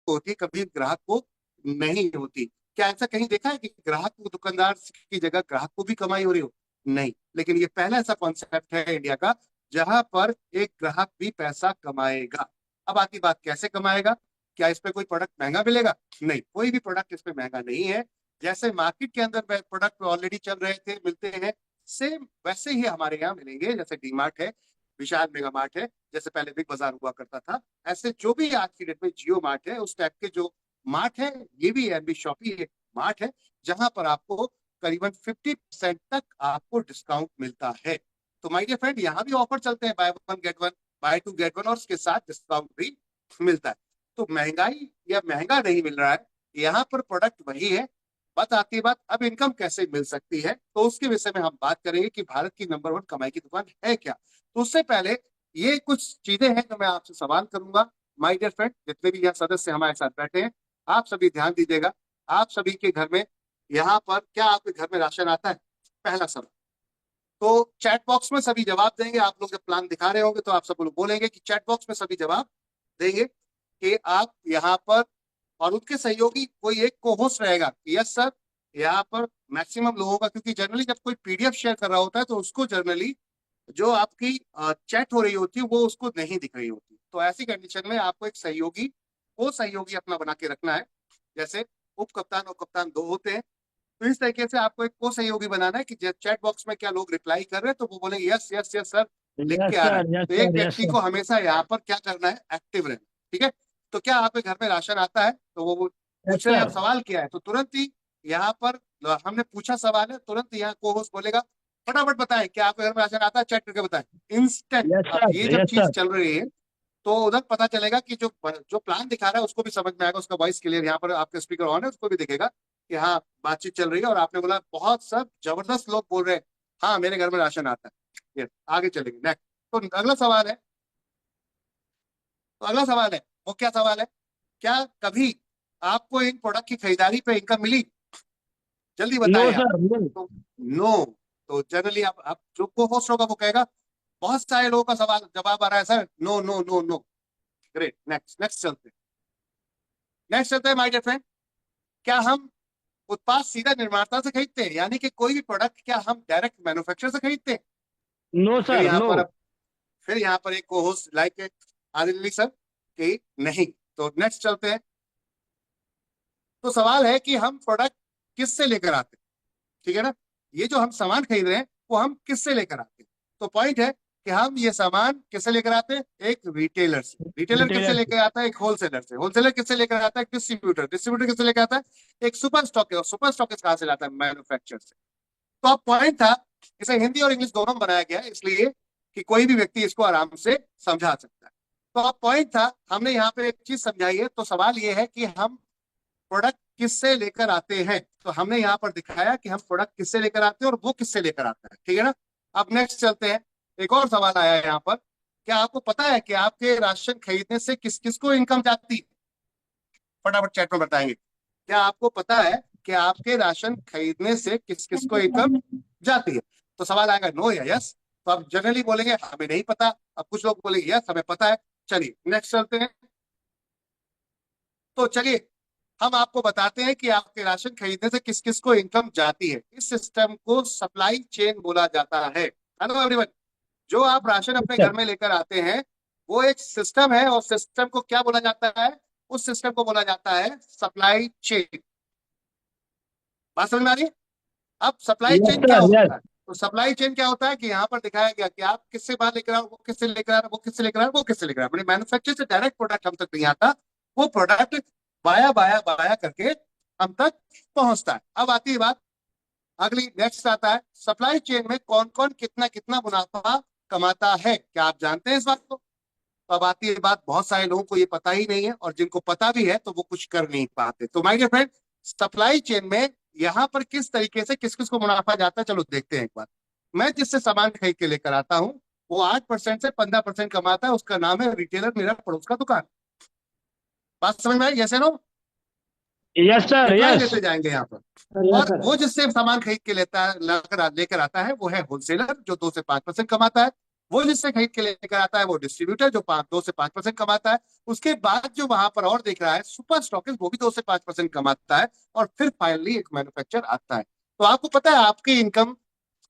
होती है, कभी ग्राहक को नहीं होती। क्या ऐसा कहीं देखा है कि ग्राहक को, दुकानदार की जगह ग्राहक को भी कमाई हो रही हो? नहीं। लेकिन ये पहला ऐसा कॉन्सेप्ट है इंडिया का जहां पर एक ग्राहक भी पैसा कमाएगा। अब आती बात, कैसे कमाएगा? क्या इस पे कोई प्रोडक्ट महंगा मिलेगा? नहीं, कोई भी प्रोडक्ट इसमें महंगा नहीं है। जैसे मार्केट के अंदर प्रोडक्ट ऑलरेडी चल रहे थे, मिलते हैं, सेम वैसे ही हमारे यहाँ मिलेंगे। जैसे डी मार्ट है, विशाल मेगा मार्ट है, जैसे पहले बिग बाजार हुआ करता था, ऐसे जो भी आज की डेट में जियो मार्ट है, उस टाइप के जो मार्ट है, ये भी एनबी शॉपी एक मार्ट है जहां पर आपको करीबन 50% तक आपको डिस्काउंट मिलता है। तो माय डियर फ्रेंड, यहाँ भी ऑफर चलते हैं, buy one get one, buy two get one, और उसके साथ डिस्काउंट भी मिलता है। तो महंगाई या महंगा नहीं मिल रहा है, यहाँ पर प्रोडक्ट वही है। बात आती है, बात अब इनकम कैसे मिल सकती है, तो उसके विषय में हम बात करेंगे कि भारत की नंबर वन कमाई की दुकान है क्या। तो उससे पहले ये कुछ चीजें हैं जो मैं आपसे सवाल करूंगा। माय डियर फ्रेंड, जितने भी यहाँ सदस्य हमारे साथ बैठे हैं, आप सभी ध्यान दीजिएगा। आप सभी के घर में, यहाँ पर क्या आपके घर में राशन आता है? पहला सवाल। तो चैट बॉक्स में सभी जवाब देंगे। आप लोग जब प्लान दिखा रहे होंगे तो आप सब लोग बोलेंगे कि चैट बॉक्स में सभी जवाब देंगे कि आप यहाँ पर, और उनके सहयोगी कोई एक को होस्ट रहेगा, यस सर। यहाँ पर मैक्सिमम लोगों का, क्योंकि जनरली जब कोई पीडीएफ शेयर कर रहा होता है तो उसको जनरली जो आपकी चैट हो रही होती है वो उसको नहीं दिख रही होती। तो ऐसी कंडीशन में आपको एक सहयोगी, को सहयोगी अपना बना के रखना है। जैसे उप कप्तान और कप्तान दो होते हैं, तो इस तरीके से आपको एक को सहयोगी बनाना है कि चैट बॉक्स में क्या लोग रिप्लाई कर रहे हैं तो वो बोलेंगे यस यस यस सर, लिख के यस आ रहा है। सर, यस तो एक सर, यस व्यक्ति को सर। हमेशा यहाँ पर क्या करना है, एक्टिव रहना। ठीक है। तो क्या आपके घर में राशन आता है? तो वो यस पूछ रहे हैं, अब सर। सवाल क्या है, तो तुरंत ही यहाँ पर हमने पूछा सवाल है, तुरंत यहाँ को होस्ट बोलेगा फटाफट बताएं क्या आपके घर में राशन आता है, चेक करके बताएं, इंस्टेंट। यस अब ये सर, जब यस चीज सर। चल रही है तो उधर पता चलेगा कि जो जो प्लान दिखा रहा है उसको भी समझ में आएगा, उसका वॉइस क्लियर, यहाँ पर आपके स्पीकर ऑन है, उसको भी दिखेगा कि हाँ बातचीत चल रही है। और आपने बोला बहुत सब जबरदस्त लोग बोल रहे हैं हाँ मेरे घर में राशन आता है। ये आगे चलेंगे नेक्स्ट। तो अगला सवाल है, तो अगला सवाल है, वो क्या सवाल है, क्या कभी आपको इन प्रोडक्ट की खरीदारी पे इनकम मिली? जल्दी नो बताएं आप। Sir, no. तो नो। तो जनरली आप जो को होस्ट होगा वो कहेगा, बहुत सारे लोगों का सवाल जवाब आ रहा है sir, no no no no. Great, next next चलते हैं। नेक्स्ट चलते हैं माय डियर फ्रेंड। क्या हम उत्पाद सीधा निर्माता से खरीदते हैं, यानी कि कोई भी प्रोडक्ट क्या हम डायरेक्ट मैन्युफैक्चरर से खरीदते हैं? नो फिर सर, यहाँ नो। पर अब, फिर यहाँ पर एक को होस्ट लाइक आदिल सर कि नहीं। तो नेक्स्ट चलते हैं। तो सवाल है कि हम प्रोडक्ट किससे लेकर आते हैं? ठीक है ना, ये जो हम सामान खरीद रहे हैं वो हम किससे लेकर आते हैं? तो पॉइंट है कि हम ये सामान किससे लेकर आते हैं? एक रिटेलर से। रिटेलर किससे रिटेलर। लेकर आता है? एक होलसेलर से। होलसेलर किससे लेकर आता है? डिस्ट्रीब्यूटर। डिस्ट्रीब्यूटर किससे लेकर आता है? एक सुपर स्टॉक। और सुपर स्टॉक कहाँ से लाता है? मैन्युफैक्चर से। तो अब पॉइंट था, इसे हिंदी और इंग्लिश दोनों में बनाया गया है इसलिए कि कोई भी व्यक्ति इसको आराम से समझा सकता है। तो अब पॉइंट था, हमने यहाँ पे एक चीज समझाई है। तो सवाल ये है कि हम प्रोडक्ट किससे लेकर आते हैं। तो हमने यहाँ पर दिखाया कि हम प्रोडक्ट किससे लेकर आते हैं और वो किससे लेकर आता है। ठीक है ना। अब नेक्स्ट चलते हैं। एक और सवाल आया है यहाँ पर, क्या आपको पता है कि आपके राशन खरीदने से किस किस को इनकम जाती है? फटाफट चैट में बताएंगे। क्या आपको पता है कि आपके राशन खरीदने से किस किस को इनकम जाती है? तो सवाल आएगा नो या यस। तो आप जनरली बोलेंगे हमें नहीं पता, अब कुछ लोग बोलेंगे यस हमें पता है। चलिए नेक्स्ट चलते हैं। तो चलिए हम आपको बताते हैं कि आपके राशन खरीदने से किस किस को इनकम जाती है। इस सिस्टम को सप्लाई चेन बोला जाता है। हेलो एवरीवन, जो आप राशन अपने सर। घर में लेकर आते हैं वो एक सिस्टम है, और सिस्टम को क्या बोला जाता है? उस सिस्टम को बोला जाता है सप्लाई चेन। बात समझ में आ रही है? अब सप्लाई यस चेन क्या सर, यस। होता है? तो सप्लाई चेन क्या होता है कि यहाँ पर दिखाया गया कि आप किससे बाहर लेकर आओ, वो किससे लेकर आ रहा, वो किससे लेकर आ रहा, वो किससे लेकर आ रहा। मैन्युफैक्चर से डायरेक्ट प्रोडक्ट हम तक नहीं आता, वो प्रोडक्ट बाया बाया बाया करके हम तक पहुंचता है। अब आती है बात, अगली नेक्स्ट आता है, सप्लाई चेन में कौन कौन कितना कितना मुनाफा कमाता है? क्या आप जानते हैं इस बात को? तो अब आती है बात, बहुत सारे लोगों को ये पता ही नहीं है, और जिनको पता भी है तो वो कुछ कर नहीं पाते। तो my dear friend, supply chain में यहाँ पर किस तरीके से किस किस को मुनाफा जाता है, चलो देखते हैं एक बार। मैं जिससे सामान खरीद के लेकर आता हूँ वो 8% से 15% कमाता है, उसका नाम है रिटेलर, मेरा पड़ोस का दुकान। बात समझ में आई? Yes no? Yes sir, reply yes. देते जाएंगे यहाँ पर। यस और सर। वो जिससे सामान खरीद के लेता है, लेकर आता है, वो है होलसेलर, जो 2 से 5% कमाता है। वो जिससे खरीद के लेकर आता है वो डिस्ट्रीब्यूटर, जो 2 से 5% कमाता है। उसके बाद जो वहां पर और देख रहा है सुपर स्टॉकिस्ट, वो भी 2 से 5% कमाता है। और फिर फाइनली एक मैन्युफैक्चर आता है। तो आपको पता है आपकी इनकम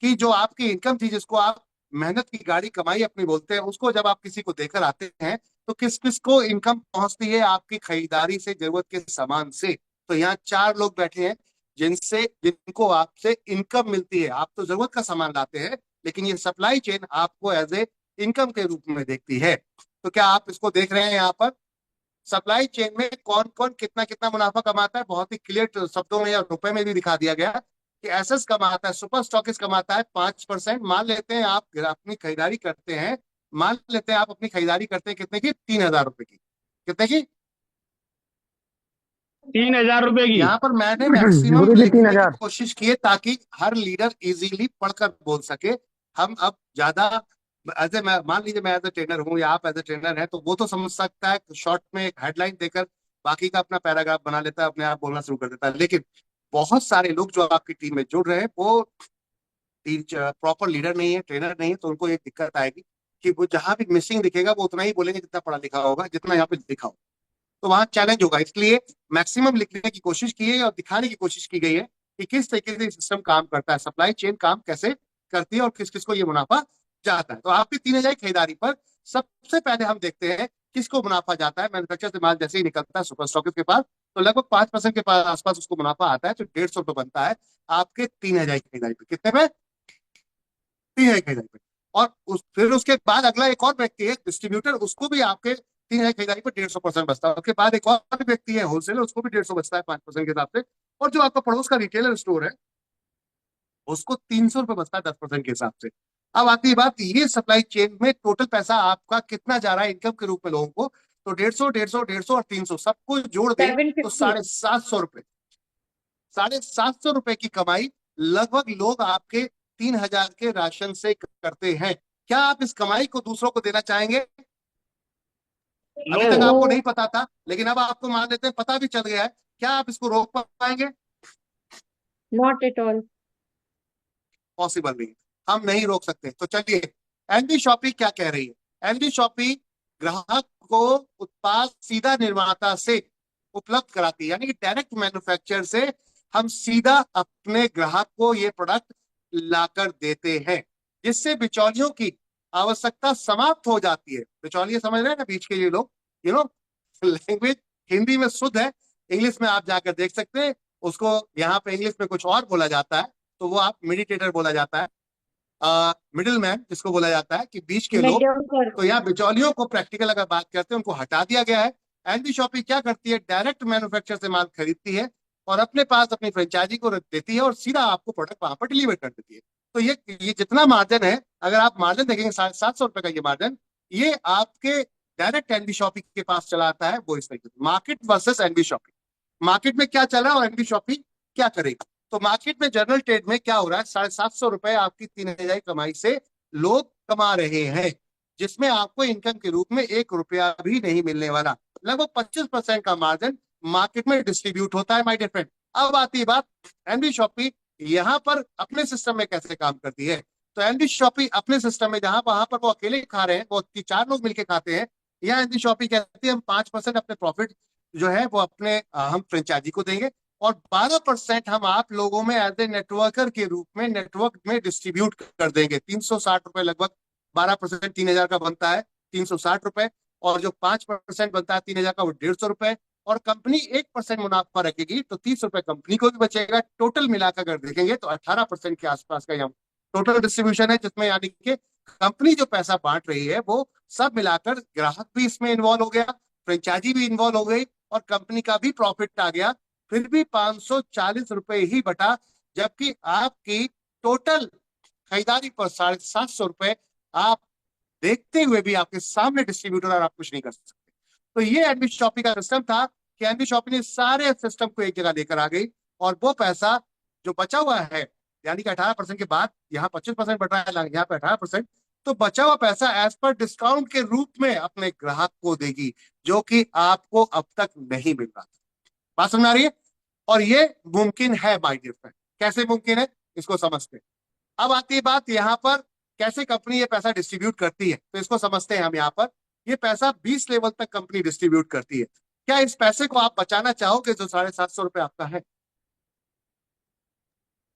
की, जो आपकी इनकम थी, जिसको आप मेहनत की गाड़ी कमाई अपनी बोलते हैं, उसको जब आप किसी को देकर आते हैं, तो किस किस को इनकम पहुंचती है आपकी खरीदारी से, जरूरत के सामान से। तो यहाँ 4 लोग बैठे हैं जिनको आपसे इनकम मिलती है। आप तो जरूरत का सामान लाते हैं, लेकिन ये सप्लाई चेन आपको एज ए इनकम के रूप में देखती है। तो क्या आप इसको देख रहे हैं यहाँ पर? सप्लाई चेन में कौन कौन कितना कितना मुनाफा कमाता है, बहुत ही क्लियर शब्दों में या रुपए में भी दिखा दिया गया कि एसएस कमाता है, सुपर स्टॉकिस्ट कमाता है 5%। मान लेते हैं आप अपनी खरीदारी करते हैं, मान लेते हैं आप अपनी खरीदारी करते हैं कितने की, 3,000 रुपए की। कितने की? 3,000 रुपए की। यहाँ पर मैंने मैक्सिमम गुरु जी, तीन लिखने की हजार कोशिश की है ताकि हर लीडर इजीली पढ़कर बोल सके। हम अब ज्यादा एज ए, मान लीजिए मैं एज ए ट्रेनर हूँ या आप एज ए ट्रेनर हैं, तो वो तो समझ सकता है शॉर्ट में एक हेडलाइन देकर, बाकी का अपना पैराग्राफ बना लेता है, अपने आप बोलना शुरू कर देता है। लेकिन बहुत सारे लोग जो आपकी टीम में जुड़ रहे हैं वो प्रॉपर लीडर नहीं है, ट्रेनर नहीं है, तो उनको एक दिक्कत आएगी कि वो जहां भी मिसिंग दिखेगा वो उतना ही बोलेंगे जितना पढ़ा लिखा होगा, जितना यहाँ पे लिखा होगा। तो वहां चैलेंज होगा। इसलिए मैक्सिमम लिखने की कोशिश की है और दिखाने की कोशिश की गई है कि किस तरीके से सिस्टम काम करता है, सप्लाई चेन काम कैसे करती है और किस किस को ये मुनाफा जाता है। तो आपकी 3,000 खरीदारी पर सबसे पहले हम देखते हैं किसको मुनाफा जाता है। मैन्युफैक्चर से माल जैसे ही निकलता है सुपर स्टॉकिस्ट के पास, तो लगभग 5% के पास आसपास उसको मुनाफा आता है, तो 150 रुपये बनता है आपके 3,000 खरीदारी पे। कितने पे? 3,000 खरीदारी पे। और फिर उसके बाद अगला एक और व्यक्ति है डिस्ट्रीब्यूटर, उसको भी आपके 3,000 खरीदारी पर 150% बचता है। उसके बाद एक और व्यक्ति है होलसेलर, उसको भी 150 बचता है 5% के हिसाब से। और जो आपका पड़ोस का रिटेलर स्टोर है, उसको 300 रुपये बचता है 10% के हिसाब से। अब आती है बात, ये सप्लाई चेन में टोटल पैसा आपका कितना जा रहा है इनकम के रूप में लोगों को? तो 150, 150, 150 और 300 सबको जोड़ दें तो 750। 750 रुपये। 750 रुपए की कमाई लगभग लोग आपके 3,000 के राशन से करते हैं। क्या आप इस कमाई को दूसरों को देना चाहेंगे? नो। अभी तक नो, आपको नहीं पता था, लेकिन अब आपको मान लेते हैं पता भी चल गया है। क्या आप इसको रोक पाएंगे? Not at all. पॉसिबल नहीं है, हम नहीं रोक सकते। तो चलिए, एनबी शॉपी क्या कह रही है? एनबी शॉपी ग्राहक को उत्पाद सीधा निर्माता से उपलब्ध कराती है, यानी कि डायरेक्ट मैन्युफैक्चर से हम सीधा अपने ग्राहक को ये प्रोडक्ट लाकर देते हैं, जिससे बिचौलियों की आवश्यकता समाप्त हो जाती है। बिचौलिए समझ रहे हैं ना, बीच के ये लोग, लैंग्वेज हिंदी में शुद्ध है, इंग्लिश में आप जाकर देख सकते हैं। उसको यहाँ पे इंग्लिश में कुछ और बोला जाता है, तो वो आप मेडिटेटर बोला जाता है, मिडिल मैन जिसको बोला जाता है, कि बीच के लोग। मेडियोकर। तो यहाँ बिचौलियों को प्रैक्टिकल अगर बात करते हैं उनको हटा दिया गया है। एनबी शॉपी क्या करती है? डायरेक्ट मैन्युफैक्चर से माल खरीदती है और अपने पास अपनी फ्रेंचाइजी को रख देती है और सीधा आपको प्रोडक्ट वहां पर डिलीवर कर देती है। तो ये जितना मार्जिन है, अगर आप मार्जिन देखेंगे 750 रुपए का ये मार्जिन, ये आपके डायरेक्ट एनबी शॉपी के पास चला आता है। वो इस तरीके से मार्केट वर्सेस एनबी शॉपी, मार्केट में क्या चल रहा है और एनबी शॉपी क्या करेगी। तो मार्केट में जनरल ट्रेड में क्या हो रहा है? 750 रुपए आपकी 3,000 कमाई से लोग कमा रहे हैं, जिसमें आपको इनकम के रूप में 1 रुपया भी नहीं मिलने वाला। लगभग 25% का मार्जिन मार्केट में डिस्ट्रीब्यूट होता है माय डियर फ्रेंड। अब आती है बात, एनबी शॉपी यहाँ पर अपने सिस्टम में कैसे काम करती है। तो एनबी शॉपी अपने सिस्टम में, जहां वहां पर वो अकेले खा रहे हैं, वो 4 लोग मिलकर खाते हैं, यहाँ एनबी शॉपी कहती है हम 5% अपने प्रॉफिट जो है वो अपने हम फ्रेंचाइजी को देंगे, और 12% हम आप लोगों में एज ए नेटवर्कर के रूप में नेटवर्क में डिस्ट्रीब्यूट कर देंगे। 360 रुपए लगभग, 12% 3,000 का बनता है 360 रुपए, और जो 5% बनता है 3,000 का वो 150 रुपए, और कंपनी 1% मुनाफा रखेगी तो 30 रुपए कंपनी को भी बचेगा। टोटल मिलाकर अगर देखेंगे तो 18% के आसपास का यहाँ टोटल डिस्ट्रीब्यूशन है, जिसमें यानी कि कंपनी जो पैसा बांट रही है वो सब मिलाकर, ग्राहक भी इसमें इन्वॉल्व हो गया, फ्रेंचाइजी भी इन्वॉल्व हो गई, और कंपनी का भी प्रॉफिट आ गया। फिर भी 540 रुपए ही बटा, जबकि आपकी टोटल खरीदारी पर 750 रुपए आप देखते हुए भी आपके सामने डिस्ट्रीब्यूटर, और आप कुछ नहीं कर सकते। तो ये एनबी शॉपी का सिस्टम था कि एनबी शॉपी ने सारे सिस्टम को एक जगह लेकर आ गई, और वो पैसा जो बचा हुआ है, यानी कि 18% के बाद यहाँ 25% बढ़ रहा है, यहाँ पे 18%, तो बचा हुआ पैसा एज पर डिस्काउंट के रूप में अपने ग्राहक को देगी, जो कि आपको अब तक नहीं मिल रहा था। बात समझ आ रही है? और ये मुमकिन है माय डियर फ्रेंड। कैसे मुमकिन है इसको समझते हैं। अब आती है बात यहाँ पर कैसे कंपनी ये पैसा डिस्ट्रीब्यूट करती है, तो इसको समझते हैं हम यहाँ पर। ये पैसा 20 लेवल तक कंपनी डिस्ट्रीब्यूट करती है। क्या इस पैसे को आप बचाना चाहोगे जो 750 रुपये आपका है?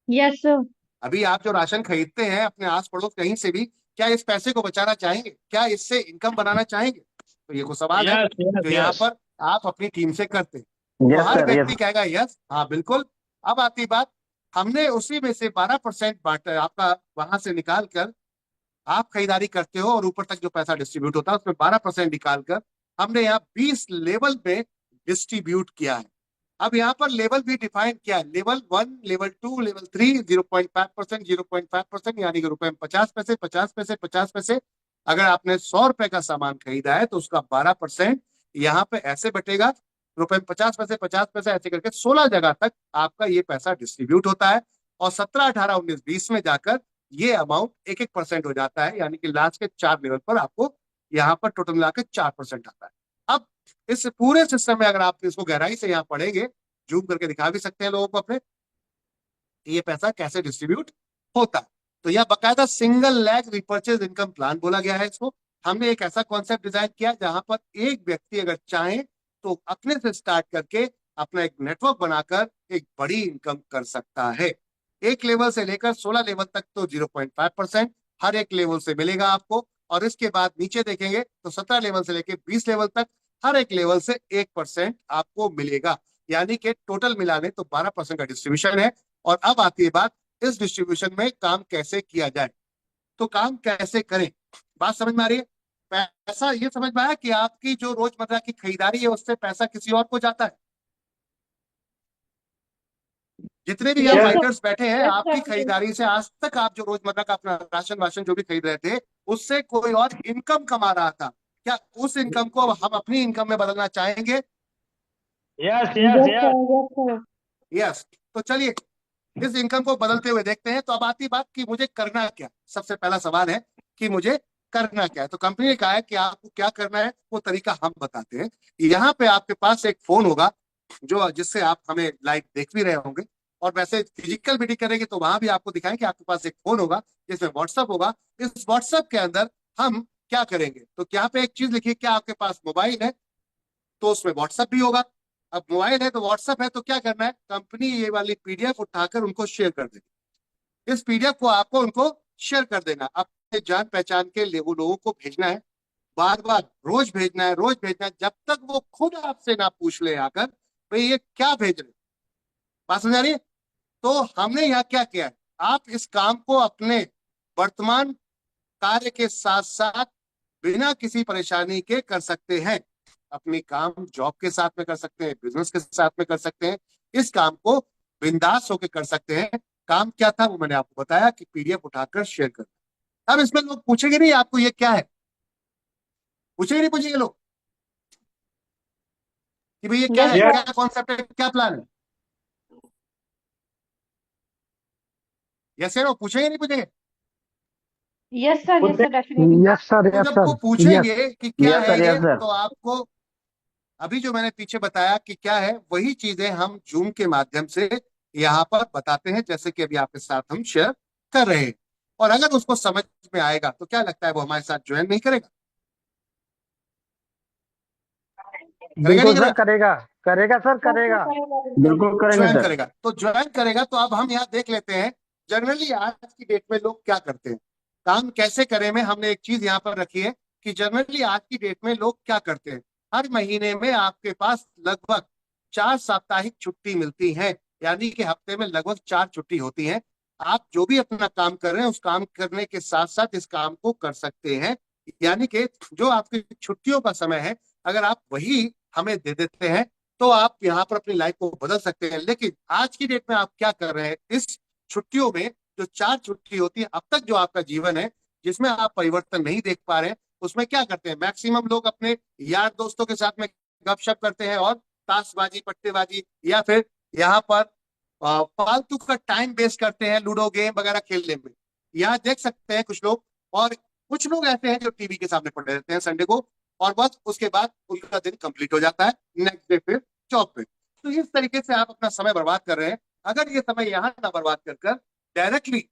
Yes, sir. अभी आप जो राशन खरीदते हैं अपने आस पड़ोस कहीं से भी, क्या इस पैसे को बचाना चाहेंगे? क्या इससे इनकम बनाना चाहेंगे? तो ये को सवाल है यस यस जो यहाँ यस। पर आप अपनी टीम से करते हैं। तो यस हर सर, व्यक्ति यस। कहेगा यस, हाँ बिल्कुल। अब आती बात, हमने उसी में से 12% बांटा आपका, वहां से निकाल कर आप खरीदारी करते हो और ऊपर तक जो पैसा डिस्ट्रीब्यूट होता है उसमें 12% निकाल कर हमने यहाँ 20 लेवल में डिस्ट्रीब्यूट किया है। अब यहाँ पर लेवल भी डिफाइन किया है, लेवल 1, लेवल 2, लेवल 3, 0.5%, 0.5%, यानी कि रुपए में 50 पैसे, 50 पैसे, 50 पैसे। अगर आपने 100 रुपए का सामान खरीदा है तो उसका 12% यहाँ पे ऐसे बटेगा, रुपए में 50 पैसे, 50 पैसे, ऐसे करके 16 जगह तक आपका ये पैसा डिस्ट्रीब्यूट होता है। और 17, 18, 19, 20 में जाकर ये अमाउंट 1-1% हो जाता है, यानी कि लास्ट के 4 लेवल पर आपको यहाँ पर टोटल मिलाकर 4% आता है। अब इस पूरे सिस्टम में अगर आप इसको गहराई से यहाँ पढ़ेंगे, जूम करके दिखा भी सकते हैं लोगों को अपने, ये पैसा कैसे डिस्ट्रीब्यूट होता है। तो यह बकायदा single leg repurchase income plan बोला गया है इसको। हमने एक ऐसा कॉन्सेप्ट डिजाइन किया जहां पर एक व्यक्ति अगर चाहे तो अपने से स्टार्ट करके अपना एक नेटवर्क बनाकर एक बड़ी इनकम कर सकता है। एक लेवल से लेकर 16 लेवल तक तो 0.5% हर एक लेवल से मिलेगा आपको। और इसके बाद नीचे देखेंगे तो 17 लेवल से लेकर 20 लेवल तक हर एक लेवल से 1% आपको मिलेगा, यानी कि टोटल मिलाने तो 12% का डिस्ट्रीब्यूशन है। और अब आती है बात, इस डिस्ट्रीब्यूशन में काम कैसे किया जाए। तो काम कैसे करें, बात समझ में आ रही है? पैसा ये समझ में आया कि आपकी जो रोजमर्रा की खरीदारी है उससे पैसा किसी और को जाता है। जितने भी यहाँ Yes, यस sir. फाइटर्स बैठे हैं, Yes, आपकी sir. खरीदारी से आज तक आप जो रोजमर्रा का अपना राशन वाशन जो भी खरीद रहे थे उससे कोई और इनकम कमा रहा था। क्या उस इनकम को हम अपनी इनकम में बदलना चाहेंगे? Yes Yes, yes sir. Yes. Yes, sir. Yes. तो चलिए इस इनकम को बदलते हुए देखते हैं। तो अब आती बात कि मुझे करना क्या। सबसे पहला सवाल है कि मुझे करना क्या है। तो कंपनी ने कहा है कि आपको क्या करना है, वो तरीका हम बताते हैं। यहाँ पे आपके पास एक फोन होगा जो जिससे आप हमें लाइव देख भी रहे होंगे, और वैसे फिजिकल मीटिंग करेंगे तो वहां भी आपको दिखाएं कि आपके पास एक फोन होगा जिसमें व्हाट्सएप होगा। इस व्हाट्सएप के अंदर हम क्या करेंगे, तो यहाँ पे एक चीज लिखिए, क्या आपके पास मोबाइल है तो उसमें व्हाट्सएप भी होगा। अब मोबाइल है तो व्हाट्सएप है, तो क्या करना है, कंपनी ये वाली पीडीएफ उठाकर उनको शेयर कर देगी। इस पीडीएफ को आपको उनको शेयर कर देना, अपने जान पहचान के वो लोगों को भेजना है। बार बार रोज भेजना है, रोज भेजना है, जब तक वो खुद आपसे ना पूछ ले आकर भाई ये क्या भेज रहे। बात समझ आ रही है? तो हमने यहाँ क्या किया है, आप इस काम को अपने वर्तमान कार्य के साथ साथ बिना किसी परेशानी के कर सकते हैं। अपनी काम जॉब के साथ में कर सकते हैं, बिजनेस के साथ में कर सकते हैं। इस काम को बिंदास होकर कर सकते हैं। काम क्या था वो मैंने आपको बताया कि पीडीएफ उठाकर शेयर कर। अब इसमें लोग पूछेंगे नहीं आपको ये क्या है, पूछेंगे नहीं, पूछेंगे लोग कि भाई ये क्या Yes, है, sir. क्या कॉन्सेप्ट है, क्या प्लान है? यस नो, पूछेंगे नहीं पूछेंगे? Yes, sir. Yes, sir. Definitely. Yes sir, तो यस जब वो सर। यस। पूछेंगे कि क्या यस है सर, ये, यस सर। तो आपको अभी जो मैंने पीछे बताया कि क्या है वही चीजें हम जूम के माध्यम से यहाँ पर बताते हैं, जैसे कि अभी आपके साथ हम शेयर कर रहे हैं। और अगर उसको समझ में आएगा तो क्या लगता है वो हमारे साथ ज्वाइन नहीं करेगा? करेगा नहीं बिल्कुल सर, करेगा? करेगा। करेगा सर, Yes, sir. करेगा। Correct. बिल्कुल करेंगे ज्वाइन सर। करेगा, तो ज्वाइन करेगा। तो अब हम यहाँ देख लेते हैं जनरली आज की डेट में लोग क्या करते हैं, काम कैसे करें में हमने एक चीज यहाँ पर रखी है कि जनरली आज की डेट में लोग क्या करते हैं। हर महीने में आपके पास लगभग 4 साप्ताहिक छुट्टी मिलती है, यानी कि हफ्ते में लगभग 4 छुट्टी होती है। आप जो भी अपना काम कर रहे हैं उस काम करने के साथ साथ इस काम को कर सकते हैं। यानी कि जो आपकी छुट्टियों का समय है अगर आप वही हमें दे देते हैं तो आप यहाँ पर अपनी लाइफ को बदल सकते हैं। लेकिन आज की डेट में आप क्या कर रहे हैं, इस छुट्टियों में जो 4 छुट्टी होती है अब तक जो आपका जीवन है जिसमें आप परिवर्तन नहीं देख पा रहे हैं, उसमें क्या करते हैं, मैक्सिमम लोग अपने यार दोस्तों के साथ में गपशप करते हैं और ताशबाजी, पट्टेबाजी, या फिर यहाँ पर फालतू का टाइम वेस्ट करते हैं लूडो गेम वगैरह खेलने में। यहाँ देख सकते हैं कुछ लोग, और कुछ लोग ऐसे हैं जो टीवी के सामने पड़े रहते हैं संडे को, और बस उसके बाद उनका दिन कंप्लीट हो जाता है, नेक्स्ट डे फिर जॉब पे। तो इस तरीके से आप अपना समय बर्बाद कर रहे हैं। अगर ये समय यहाँ ना बर्बाद कर कर डायरेक्टली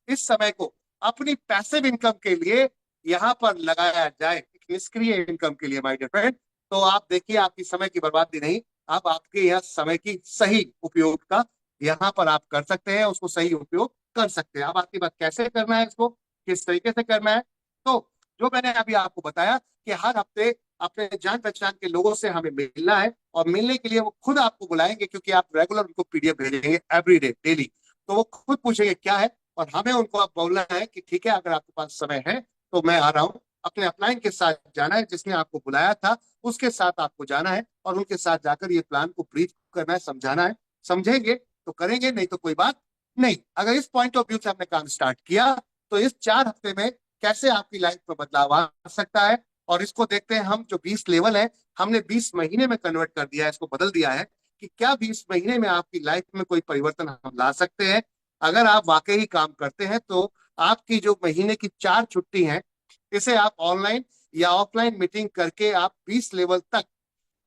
इस समय को अपनी पैसिव इनकम के लिए यहाँ पर लगाया जाए, निष्क्रिय इनकम के लिए माय डियर फ्रेंड, तो आप देखिए आपकी समय की बर्बादी नहीं, अब आपके यहाँ समय की सही उपयोग का यहाँ पर आप कर सकते हैं, उसको सही उपयोग कर सकते हैं। अब आपकी बात कैसे करना है, इसको किस तरीके से करना है, तो जो मैंने अभी आपको बताया कि हर हफ्ते अपने जान पहचान के लोगों से हमें मिलना है, और मिलने के लिए वो खुद आपको बुलाएंगे, क्योंकि आप रेगुलर उनको पीडीएफ भेजेंगे एवरी डे डेली, तो वो खुद पूछेंगे क्या है, और हमें उनको आप बोलना है कि ठीक है अगर आपके पास समय है तो मैं आ रहा हूँ। अपने अपलाइन के साथ जाना है, जिसने आपको बुलाया था उसके साथ आपको जाना है, और उनके साथ जाकर ये प्लान को ब्रीफ करना है, समझाना है। समझेंगे तो करेंगे, नहीं तो कोई बात नहीं। अगर इस पॉइंट ऑफ व्यू से आपने काम स्टार्ट किया तो इस 4 हफ्ते में कैसे आपकी लाइफ में बदलाव आ सकता है, और इसको देखते हैं हम। जो 20 लेवल है हमने 20 महीने में कन्वर्ट कर दिया है, इसको बदल दिया है कि क्या 20 महीने में आपकी लाइफ में कोई परिवर्तन हम ला सकते हैं। अगर आप वाकई ही काम करते हैं तो आपकी जो महीने की 4 छुट्टी है, इसे आप ऑनलाइन या ऑफलाइन मीटिंग करके आप 20 लेवल तक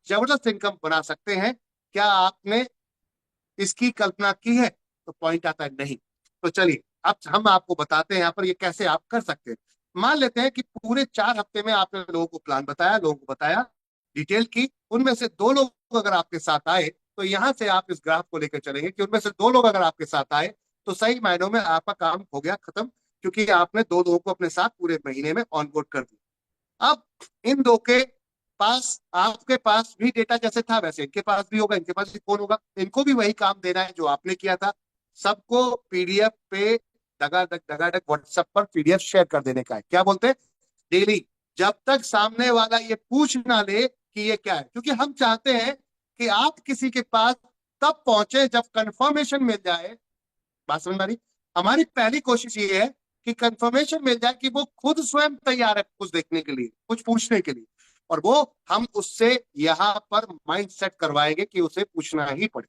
जबरदस्त इनकम बना सकते हैं। क्या आपने इसकी कल्पना की है? तो पॉइंट आता है नहीं। तो चलिए अब हम आपको बताते हैं यहाँ पर ये कैसे आप कर सकते हैं। मान लेते हैं कि पूरे 4 हफ्ते में आपने लोगों को प्लान बताया, लोगों को बताया, डिटेल की, उनमें से 2 लोग अगर आपके साथ आए, तो यहाँ से आप इस ग्राफ को लेकर चलेंगे कि उनमें से 2 लोग अगर आपके साथ आए तो सही मायनों में आपका काम हो गया खत्म, क्योंकि आपने 2 लोगों को अपने साथ पूरे महीने में ऑनबोर्ड कर दिया। अब इन 2 के पास, आपके पास भी डेटा जैसे था वैसे इनके पास भी होगा, इनके पास भी फोन होगा, इनको भी वही काम देना है जो आपने किया था। सबको पीडीएफ पे दगादग व्हाट्सएप पर पीडीएफ शेयर कर देने का है। क्या बोलते हैं? डेली, जब तक सामने वाला ये पूछ ना ले कि ये क्या है, क्योंकि हम चाहते हैं कि आप किसी के पास तब पहुंचे जब कंफर्मेशन मिल जाए। बात समझ में आ रही? हमारी पहली कोशिश ये है कि कंफर्मेशन मिल जाए कि वो खुद स्वयं तैयार है कुछ देखने के लिए, कुछ पूछने के लिए, और वो हम उससे यहाँ पर माइंड सेट करवाएंगे कि उसे पूछना ही पड़े।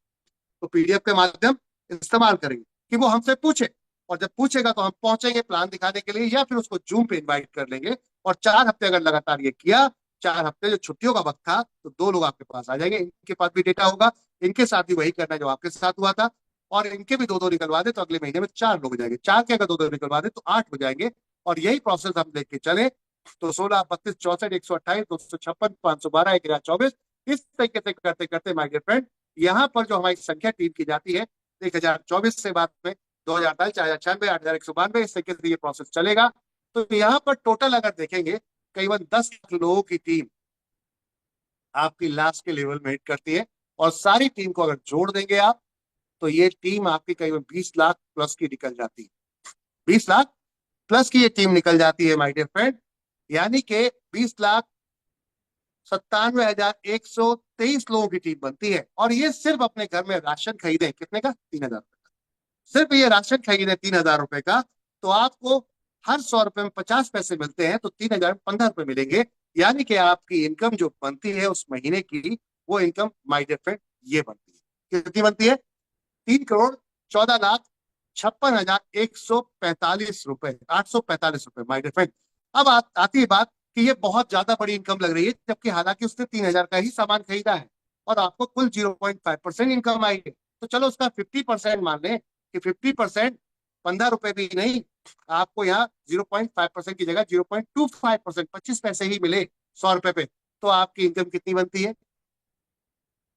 तो पीडीएफ के माध्यम इस्तेमाल करेंगे कि वो हमसे पूछे, और जब पूछेगा तो हम पहुंचेंगे प्लान दिखाने के लिए, या फिर उसको जूम पे इनवाइट कर लेंगे। और 4 हफ्ते अगर लगातार ये किया, 4 हफ्ते जो छुट्टियों का वक्त था, तो 2 लोग आपके पास आ जाएंगे, इनके पास भी डेटा होगा, इनके साथ भी वही करना है जो आपके साथ हुआ था, और इनके भी 2-2 निकलवा दे तो अगले महीने में 4 लोग हो जाएंगे, 4 के अगर 2-2 निकलवा दे तो 8 हो जाएंगे। और यही प्रोसेस हम लेके चले तो 16, 32, 64, 128, 256, 512, 1024, इस तरीके से करते करते माय डियर फ्रेंड, यहाँ पर जो हमारी संख्या टीम की जाती है 1024 से बाद में 2048, 4096, 8192, इस तरीके से ये प्रोसेस चलेगा। तो यहाँ पर टोटल अगर देखेंगे करीबन 10 लोगों की टीम आपकी लास्ट के लेवल में हिट करती है, और सारी टीम को अगर जोड़ देंगे आप, तो ये टीम आपकी करीबन 20 लाख प्लस की निकल जाती है। 20 लाख प्लस की ये टीम निकल जाती है माय डियर फ्रेंड, यानी कि 20,97,123 लोगों की टीम बनती है। और ये सिर्फ अपने घर में राशन खरीदे, कितने का? 3,000, सिर्फ ये राशन खरीदे 3,000 रुपए का, तो आपको हर 100 रुपए में 50 पैसे मिलते हैं, तो 3,000 में 15 रुपए मिलेंगे। यानी कि आपकी इनकम जो बनती है उस महीने की, वो इनकम माय डियर फ्रेंड ये बनती है। कितनी बनती है? 3,14,56,145 रुपए, 845 रुपए माय डियर फ्रेंड। अब आती है बात कि ये बहुत ज्यादा बड़ी इनकम लग रही है, जबकि हालांकि उसने 3,000 का ही सामान खरीदा है, और आपको कुल 0.5% इनकम आई है। तो चलो उसका 50% मान लें कि 50% 15 रुपए भी नहीं, आपको यहाँ 0.5% की जगह 0.25%, 25 पैसे ही मिले 100 रुपए पे, तो आपकी इनकम कितनी बनती है?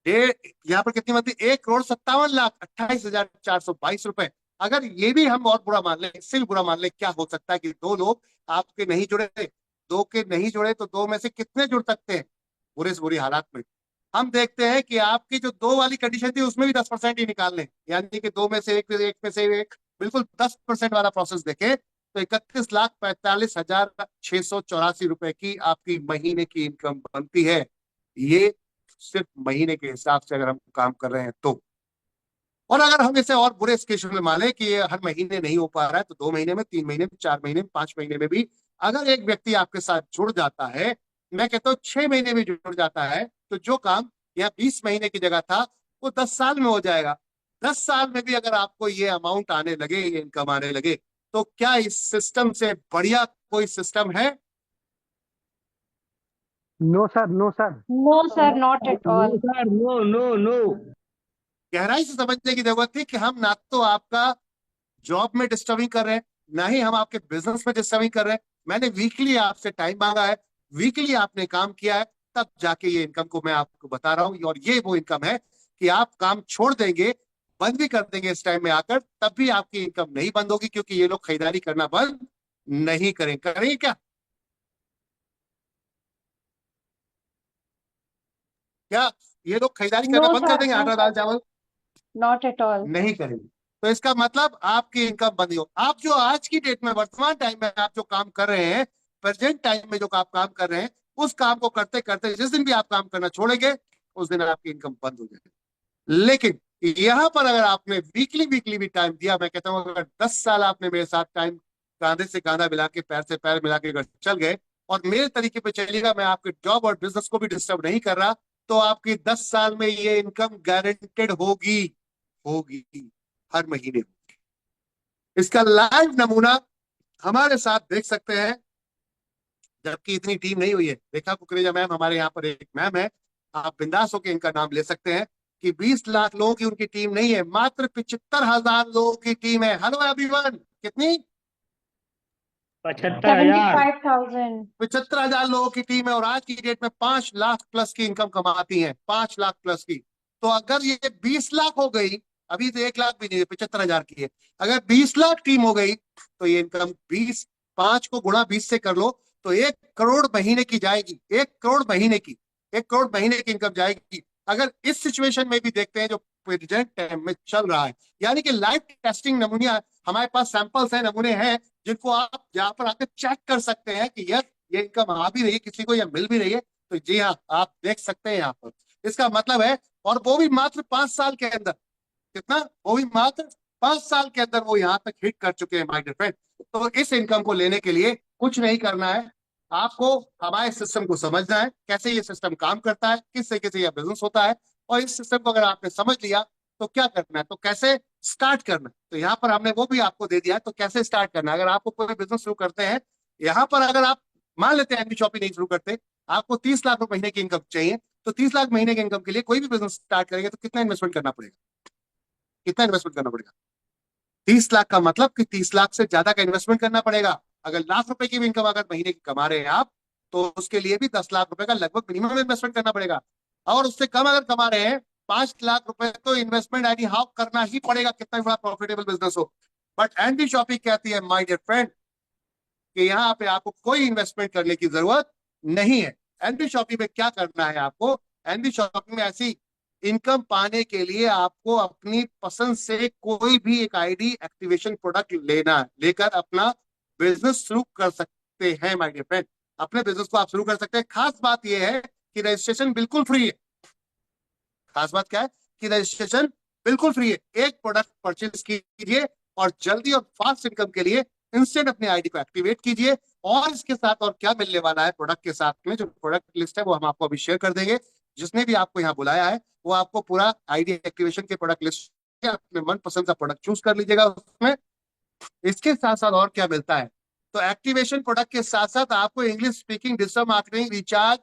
डेढ़, यहाँ पर कितनी बनती है? 1,58,28,422 रुपए। अगर ये भी हम और बुरा मान लें, इससे भी बुरा मान लें, क्या हो सकता है कि 2 लोग आपके नहीं जुड़े, 2 के नहीं जुड़े, तो 2 में से कितने जुड़ सकते हैं बुरे से बुरी हालात में? हम देखते हैं कि आपकी जो 2 वाली कंडीशन थी उसमें भी 10% ही निकाल लें, यानी कि 2 में से एक, एक में से एक, बिल्कुल 10% वाला प्रोसेस देखें, तो 31,45,684 रुपए की आपकी महीने की इनकम बनती है। ये सिर्फ महीने के हिसाब से अगर हम काम कर रहे हैं तो। और अगर हम इसे और बुरे स्केल में माने कि ये हर महीने नहीं हो पा रहा है, तो 2 महीने में, 3 महीने में, 4 महीने में, 5 महीने में भी अगर एक व्यक्ति आपके साथ जुड़ जाता है, मैं कहता हूँ 6 महीने में जुड़ जाता है, तो जो काम यहाँ 20 महीने की जगह था वो 10 साल में हो जाएगा। 10 साल में भी अगर आपको ये अमाउंट आने लगे, ये इनकम आने लगे, तो क्या इस सिस्टम से बढ़िया कोई सिस्टम है? No sir, no sir, No, sir, not at no all. Sir, no no no. गहराई से समझने की जरूरत थी कि हम ना तो आपका जॉब में डिस्टर्बिंग कर रहे हैं, ना ही हम आपके बिजनेस में डिस्टर्बिंग कर रहे हैं। मैंने वीकली आपसे टाइम मांगा है, वीकली आपने काम किया है, तब जाके ये इनकम को मैं आपको बता रहा हूँ। और ये वो इनकम है कि आप काम छोड़ देंगे, बंद भी कर देंगे इस टाइम में आकर, तब भी आपकी इनकम नहीं बंद होगी, क्योंकि ये लोग खरीदारी करना बंद नहीं करेंगे क्या? क्या ये लोग खरीदारी करना No, बंद कर sir. देंगे, No, आटा दाल sir. चावल? Not at all. नहीं करेंगे। तो इसका मतलब आपकी इनकम बंद हो। आप जो आज की डेट में, वर्तमान टाइम में आप जो काम कर रहे हैं, प्रेजेंट टाइम में जो आप काम कर रहे हैं, उस काम को करते करते जिस दिन भी आप काम करना छोड़ेंगे, उस दिन आपकी इनकम बंद हो जाएगी। लेकिन यहां पर अगर आपने वीकली वीकली भी टाइम दिया, मैं कहता हूं अगर 10 साल आपने मेरे साथ टाइम कांधे से कांधा मिला के, पैर से पैर मिला के अगर चल गए और मेरे तरीके पे चलिएगा, मैं आपके जॉब और बिजनेस को भी डिस्टर्ब नहीं कर रहा, तो आपकी 10 साल में ये इनकम गारंटेड होगी, होगी, हर महीने होगी। इसका लाइव नमूना हमारे साथ देख सकते हैं, जबकि इतनी टीम नहीं हुई है। रेखा कुकरेजा मैम हमारे यहाँ पर एक मैम है, आप बिंदास होकर इनका नाम ले सकते हैं, कि 20 लाख लोगों की उनकी टीम नहीं है, मात्र 75,000 लोगों की टीम है। हेलो एवरीवन, कितनी? 75,000। 75,000. 75,000 लोगों की टीम है, और आज की डेट में 5 लाख प्लस की इनकम कमाती है, 5 लाख प्लस की। तो अगर ये 20 लाख हो गई, अभी तो 1 लाख भी नहीं है, 75,000 की है, अगर 20 लाख टीम हो गई, तो ये इनकम 20, 5 को गुणा 20 से कर लो, तो 1 करोड़ महीने की जाएगी, 1 करोड़ महीने की, 1 करोड़ महीने की इनकम जाएगी। अगर इस सिचुएशन में भी देखते हैं जो प्रेजेंट टाइम में चल रहा है, यानी कि लाइव टेस्टिंग नमूने हमारे पास, सैंपल्स हैं, नमूने हैं, जिनको आप यहाँ पर आकर चेक कर सकते हैं कि यस ये इनकम आ भी रही है किसी को या मिल भी रही है। तो जी हाँ, आप देख सकते हैं यहाँ पर, इसका मतलब है, और वो भी मात्र 5 साल के अंदर। कितना? वो भी मात्र 5 साल के अंदर वो यहाँ तक हिट कर चुके हैं माय डियर फ्रेंड। तो इस इनकम को लेने के लिए कुछ नहीं करना है, आपको हमारे सिस्टम को समझना है, कैसे ये सिस्टम काम करता है, किस तरीके से यह बिजनेस होता है, और इस सिस्टम को अगर आपने समझ लिया तो क्या करना है, तो कैसे स्टार्ट करना है। तो यहाँ पर हमने वो भी आपको दे दिया है, तो कैसे स्टार्ट करना है। अगर आपको कोई बिजनेस शुरू करते हैं, यहाँ पर अगर आप मान लेते हैं एमबी शॉपिंग नहीं शुरू करते, आपको 30 लाख रुपए महीने की इनकम चाहिए, तो 30 लाख महीने की इनकम के लिए कोई भी बिजनेस स्टार्ट करेंगे तो कितना इन्वेस्टमेंट करना पड़ेगा? कितना इन्वेस्टमेंट करना पड़ेगा? 30 लाख का मतलब कि 30 लाख से ज्यादा का इन्वेस्टमेंट करना पड़ेगा। अगर लाख रुपए की भी इनकम अगर महीने की कमा रहे हैं आप, तो उसके लिए भी 10 लाख रुपए का लगभग मिनिमम इन्वेस्टमेंट करना पड़ेगा। और उससे कम अगर कमा रहे हैं, 5 लाख रुपए, तो इन्वेस्टमेंट एनी हाउ करना ही पड़ेगा, कितना भी बड़ा प्रॉफिटेबल बिजनेस हो। बट एनडी शॉपिंग कहती है माय डियर फ्रेंड कि यहाँ पे आपको कोई इन्वेस्टमेंट करने की जरूरत नहीं है। एनडी शॉपिंग में क्या करना है आपको? एनडी शॉपिंग में ऐसी इनकम पाने के लिए आपको अपनी पसंद से कोई भी एक आईडी एक्टिवेशन प्रोडक्ट लेकर अपना बिजनेस शुरू कर सकते हैं माय डियर फ्रेंड। अपने बिजनेस को आप शुरू कर सकते हैं। खास बात यह है कि रजिस्ट्रेशन बिल्कुल फ्री है। खास बात क्या है कि रजिस्ट्रेशन बिल्कुल फ्री है। एक प्रोडक्ट परचेज कीजिए और जल्दी और फास्ट इनकम के लिए इंस्टेंट अपने आईडी को एक्टिवेट कीजिए। और इसके साथ और क्या मिलने वाला है प्रोडक्ट के साथ में, जो प्रोडक्ट लिस्ट है वो हम आपको अभी शेयर कर देंगे। जिसने भी आपको यहाँ बुलाया है वो आपको पूरा आईडी एक्टिवेशन के प्रोडक्ट लिस्ट, अपने मनपसंद का प्रोडक्ट चूज कर लीजिएगा उसमें। इसके साथ साथ और क्या मिलता है, तो एक्टिवेशन प्रोडक्ट के साथ साथ आपको English speaking, digital marketing, recharge,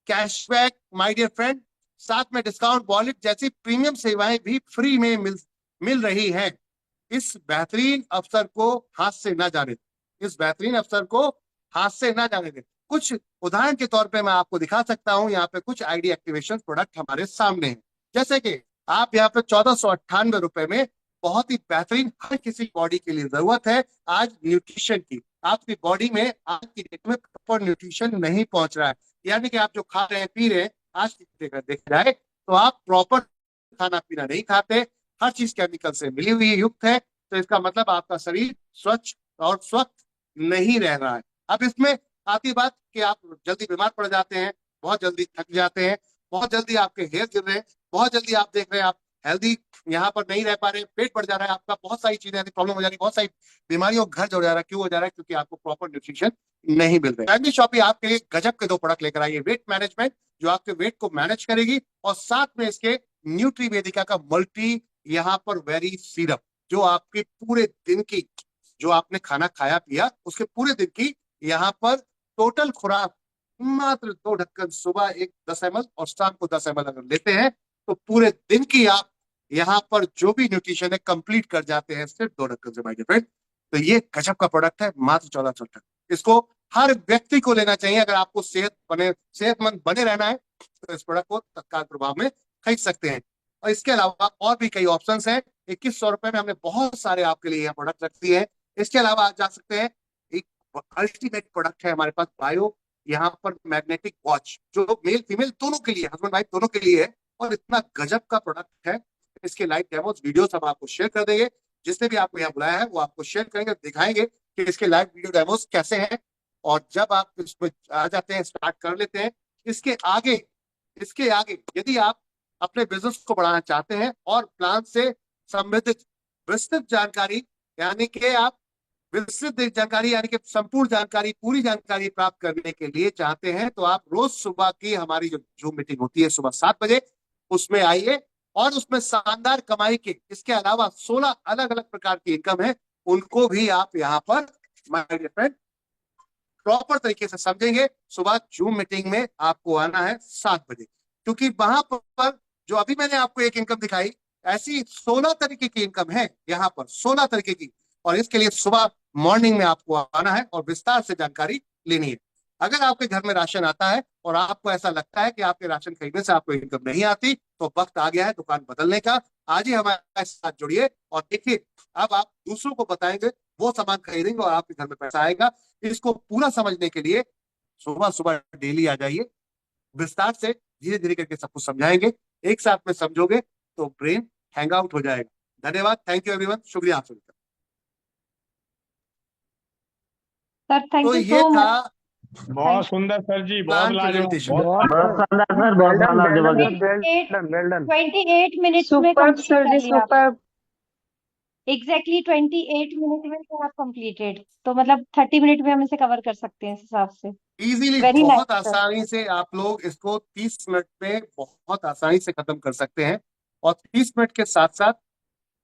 cashback my dear friend, साथ में डिस्काउंट, वॉलेट जैसी प्रीमियम सेवाएं भी फ्री में मिल रही हैं। इस बेहतरीन अवसर को हाथ से ना जाने दें, इस बेहतरीन अवसर को हाथ से ना जाने दें। कुछ उदाहरण के तौर पे मैं आपको दिखा सकता हूं, यहाँ पे कुछ आईडी एक्टिवेशन प्रोडक्ट हमारे सामने हैं। जैसे कि आप यहाँ पे 1498 रुपए में बहुत ही बेहतरीन, हर किसी बॉडी के लिए जरूरत है आज न्यूट्रिशन की। आपकी बॉडी में आज की डेट में प्रॉपर न्यूट्रिशन नहीं पहुंच रहा है, यानी कि आप जो खा रहे हैं पी रहे हैं, आज की देखा जाए तो आप प्रॉपर खाना पीना नहीं खाते, हर चीज केमिकल से मिली हुई युक्त है। तो इसका मतलब आपका शरीर स्वच्छ और स्वस्थ नहीं रह रहा है। अब इसमें आती बात कि आप जल्दी बीमार पड़ जाते हैं, बहुत जल्दी थक जाते हैं, बहुत जल्दी आपके हेयर गिर रहे हैं, बहुत जल्दी आप देख रहे हैं आप हेल्दी यहाँ पर नहीं रह पा रहे, पेट बढ़ जा रहा है आपका, बहुत सारी चीजें प्रॉब्लम हो जा रही है, बहुत सारी बीमारियों का घर जुड़ जा रहा है। क्यों हो जा रहा है? क्योंकि आपको प्रॉपर न्यूट्रिशन नहीं मिल रहा है। फैमिली शॉपिंग आपके लिए गजब के 2 प्रोडक्ट लेकर आई है। वेट मैनेजमेंट, जो आपके वेट को मैनेज करेगी, और साथ में इसके न्यूट्री वेदिका का मल्टी यहाँ पर वेरी सीरप, जो आपके पूरे दिन की, जो आपने खाना खाया पिया उसके पूरे दिन की यहाँ पर टोटल खुराक, मात्र 2 ढक्कन, सुबह एक 10 ml और शाम को 10 ml अगर लेते हैं, तो पूरे दिन की आप यहाँ पर जो भी न्यूट्रिशन है कंप्लीट कर जाते हैं सिर्फ 2 ढक्कन से माय डियर फ्रेंड। तो ये गजब का प्रोडक्ट है, मात्र 1400 टन। इसको हर व्यक्ति को लेना चाहिए। अगर आपको सेहतमंद बने रहना है तो इस प्रोडक्ट को तत्काल प्रभाव में खरीद सकते हैं। और इसके अलावा और भी कई ऑप्शंस हैं। 2100 रुपए में हमने बहुत सारे आपके लिए यहाँ प्रोडक्ट रख दिए हैं। इसके अलावा आप जा सकते हैं, एक अल्टीमेट प्रोडक्ट है हमारे पास, बायो यहाँ पर मैग्नेटिक वॉच, जो मेल फीमेल दोनों के लिए, हस्बैंड वाइफ दोनों के लिए है। और इतना गजब का प्रोडक्ट है, इसके लाइव डेमोस वीडियोस हम आपको शेयर कर देंगे। जिसने भी आपको यहाँ बुलाया है वो आपको शेयर करेंगे, दिखाएंगे कि इसके लाइव वीडियो डेमोस कैसे हैं। और जब आप इसमें आ जाते हैं, स्टार्ट कर लेते हैं, इसके आगे यदि आप अपने बिजनेस को बढ़ाना चाहते हैं और प्लान से संबंधित विस्तृत जानकारी, यानी कि आप विस्तृत जानकारी यानी कि संपूर्ण जानकारी, पूरी जानकारी प्राप्त करने के लिए चाहते हैं, तो आप रोज सुबह की हमारी जो जूम मीटिंग होती है सुबह 7 बजे, उसमें आइए। और उसमें शानदार कमाई के इसके अलावा 16 अलग अलग प्रकार की इनकम है, उनको भी आप यहाँ पर माय डियर फ्रेंड प्रॉपर तरीके से समझेंगे। सुबह जूम मीटिंग में आपको आना है 7 बजे, क्योंकि वहां पर जो अभी मैंने आपको एक इनकम दिखाई, ऐसी 16 तरीके की इनकम है यहाँ पर, 16 तरीके की। और इसके लिए सुबह मॉर्निंग में आपको आना है और विस्तार से जानकारी लेनी है। अगर आपके घर में राशन आता है और आपको ऐसा लगता है कि आपके राशन खरीदने से आपको इनकम नहीं आती, तो वक्त आ गया है दुकान बदलने का। आज ही हमारे साथ जुड़िए और देखिए, अब आप दूसरों को बताएंगे, वो सामान खरीदेंगे और आपके घर में पैसा आएगा। इसको पूरा समझने के लिए सुबह सुबह डेली आ जाइए, विस्तार से धीरे धीरे करके सब कुछ समझाएंगे। एक साथ में समझोगे तो ब्रेन हैंग आउट हो जाएगा। धन्यवाद, थैंक यू एवरीवन, शुक्रिया आप सभी का। सर थैंक तो यू ये सो था मच। बहुत सुंदर सर जी, बहुत प्लान लाजवाब, प्रेजेंटेशन। बहुत बहुत शानदार सर, बहुत शानदार, जबरदस्त। वेल डन 28 मिनट्स में सुपर कंप्लीट सर कर जी, लिया आप। सुपर। एग्जैक्टली 28 मिनट में तो आप कंप्लीटेड, तो मतलब 30 मिनट में हम इसे कवर कर सकते हैं इस हिसाब से। इजीली, वेरी बहुत नाइस सर। आसानी से आप लोग इसको 30 मिनट में बहुत आसानी से खत्म कर सकते हैं। और 30 मिनट के साथ साथ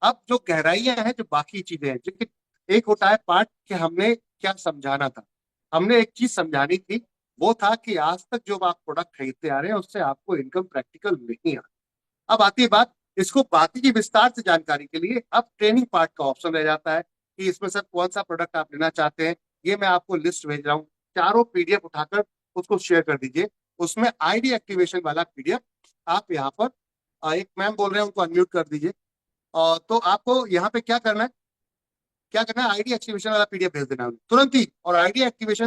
अब जो गहराइयां हैं, जो बाकी चीजें हैं, जो एक होता है पार्ट कि हमने क्या समझाना था, हमने एक चीज समझानी थी, वो था कि आज तक जो आप प्रोडक्ट खरीदते आ रहे हैं उससे आपको इनकम प्रैक्टिकल नहीं आ। अब आती है बात, इसको बाकी की विस्तार से जानकारी के लिए अब ट्रेनिंग पार्ट का ऑप्शन रह जाता है कि इसमें सर कौन सा प्रोडक्ट आप लेना चाहते हैं। ये मैं आपको लिस्ट भेज रहा हूँ, चारों पीडीएफ उठाकर उसको शेयर कर दीजिए। उसमें आईडी एक्टिवेशन वाला पीडीएफ आप यहाँ पर, एक मैम बोल रहे हैं, उनको अनम्यूट कर दीजिए। तो आपको यहाँ पे क्या करना है, आईडी एक्टिवेशन वाला पीडीएफ भेज देना तुरंत ही। और आईडी एक्टिवेशन